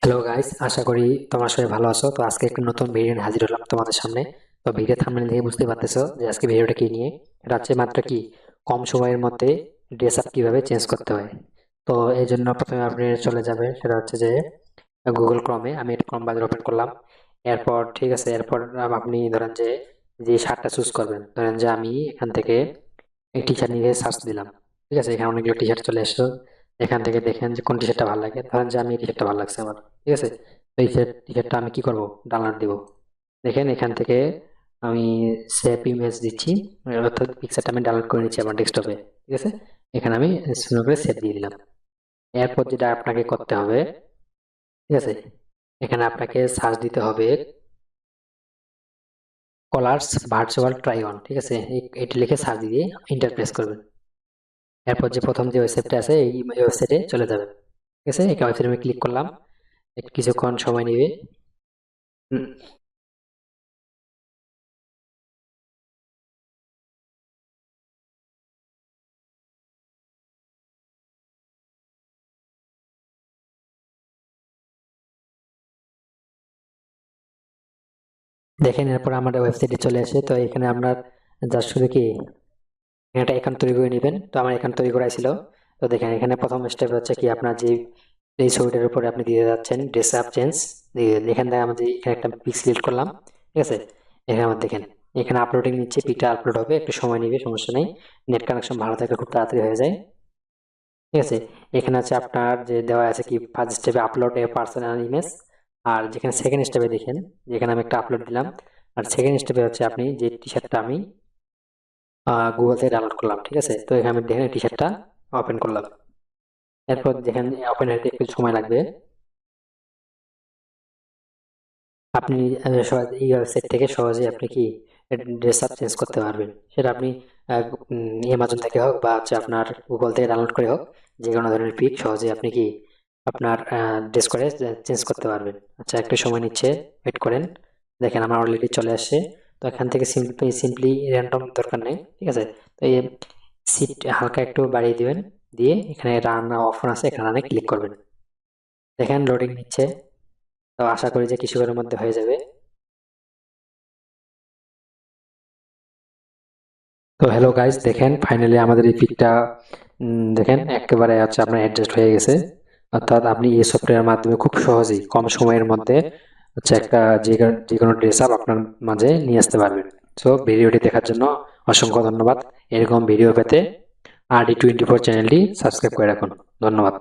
Hello guys, আশা করি তোমরা সবাই ভালো আছো। তো আজকে একটা নতুন ভিডিও নিয়ে হাজির হলাম তোমাদের সামনে। তো ভিডিও থাম্বনেল দেখে বুঝতে পারতেছো যে আজকে ভিডিওটা কি নিয়ে। এটা হচ্ছে মাত্র কি কম সময়ের মধ্যে ড্রেস আপ কিভাবে চেঞ্জ করতে হয়। তো এই জন্য প্রথমে আপনি চলে যাবে, সেটা হচ্ছে যে গুগল ক্রমে। আমি এটা ক্রম ব্রাউজার ওপেন করলাম। এরপর ঠিক আছে, এরপর আপনি ধরেন যে যে শার্টটা চুজ করবেন, ধরেন যে আমি এখান থেকে এই টি শার্ট নিয়ে সার্চ দিলাম। ঠিক আছে, এখানে অনেকগুলো টি শার্ট চলে এসেছে। এখান থেকে দেখেন যে কোন টি শার্টটা ভালো লাগে। ধরেন যে আমি এই টি শার্টটা ভালো লাগছে আমার। ঠিক আছে, তো এই টি শার্টটা আমি কি করব, ডাউনলোড দিব। দেখেন এখান থেকে আমি সেভ ইমেজ দিচ্ছি, অর্থাৎ পিকচারটা আমি ডাউনলোড করে নিচ্ছি আমার ডেস্কটপে। ঠিক আছে, এখানে আমি সুন্দর করে সেভ দিয়ে দিলাম। এরপর যেটা আপনাকে করতে হবে, ঠিক আছে, এখানে আপনাকে সার্চ দিতে হবে কলার্স ভার্চুয়াল ট্রাই অন। ঠিক আছে, এটি লিখে সার্চ দিয়ে ইন্টার প্রেস করবেন। এরপর যে প্রথম যে ওয়েবসাইটটা আছে এই ওয়েবসাইটে চলে যাবেন। ঠিক আছে, এই ওয়েবসাইটে আমি ক্লিক করলাম, একটু কিছুক্ষণ সময় নেবে। হুম, দেখেন এরপর আমার ওয়েবসাইটে চলে আসে। তো এখানে আপনার জাস্ট শুধু কি একটা অ্যাকাউন্ট তৈরি করে নেবেন। তো আমার অ্যাকাউন্ট তৈরি করাই ছিল। তো দেখেন এখানে প্রথম স্টেপ হচ্ছে কি আপনার যে এই ছবিটার উপরে আপনি দিয়ে যাচ্ছেন ড্রেস আপ চেঞ্জ। এখান থেকে আমাদের এখানে একটা পিক সিলেক্ট করলাম। ঠিক আছে, এখানে আমার দেখেন এখানে আপলোডিং নিচ্ছে, পিকটা আপলোড হবে, একটু সময় নেবে, সমস্যা নেই। নেট কানেকশন ভালো থাকলে খুব তাড়াতাড়ি হয়ে যায়। ঠিক আছে, এখানে আছে আপনার যে দেওয়া আছে কি ফার্স্ট স্টেপে আপলোড এ পার্সোনাল ইমেজ। আর যেখানে সেকেন্ড স্টেপে দেখেন, যেখানে আমি একটা আপলোড দিলাম। আর সেকেন্ড স্টেপে হচ্ছে আপনি যে টি শার্টটা আমি গুগল থেকে ডাউনলোড করলাম। ঠিক আছে, তো এখানে আমি দেখেন টি শার্টটা ওপেন করলাম। এরপর দেখেন ওপেন হতে একটু সময় লাগবে। আপনি এই ওয়েবসাইট থেকে সহজে আপনি কি ড্রেস আপ চেঞ্জ করতে পারবেন। সেটা আপনি অ্যামাজন থেকে হোক বা হচ্ছে আপনার গুগল থেকে ডাউনলোড করে হোক, যে কোনো ধরনের পিক সহজে আপনি কি আপনার ড্রেস করে চেঞ্জ করতে পারবেন। আচ্ছা, একটু সময় নিচ্ছে, ওয়েট করেন। দেখেন আমার অলরেডি চলে আসছে। তো এখান থেকে সিম্পলি র্যান্ডম দরকার নেই। ঠিক আছে, তো এই সিট হালকা একটু বাড়িয়ে দিবেন, দিয়ে এখানে রান অপশন আছে, এখানে রানে ক্লিক করবেন। দেখেন লোডিং নিচ্ছে। তো আশা করি যে কিছুক্ষণের মধ্যে হয়ে যাবে। তো হ্যালো গাইস, দেখেন ফাইনালি আমাদের এই পিকটা দেখেন একেবারে হচ্ছে আপনার অ্যাডজাস্ট হয়ে গেছে। অর্থাৎ আপনি এই সফটওয়্যারের মাধ্যমে খুব সহজেই কম সময়ের মধ্যে হচ্ছে একটা যে কোনো ড্রেস আপ আপনার মাঝে নিয়ে আসতে পারবেন। সো ভিডিওটি দেখার জন্য অসংখ্য ধন্যবাদ। এরকম ভিডিও পেতে RD24 চ্যানেলটি সাবস্ক্রাইব করে রাখুন। ধন্যবাদ।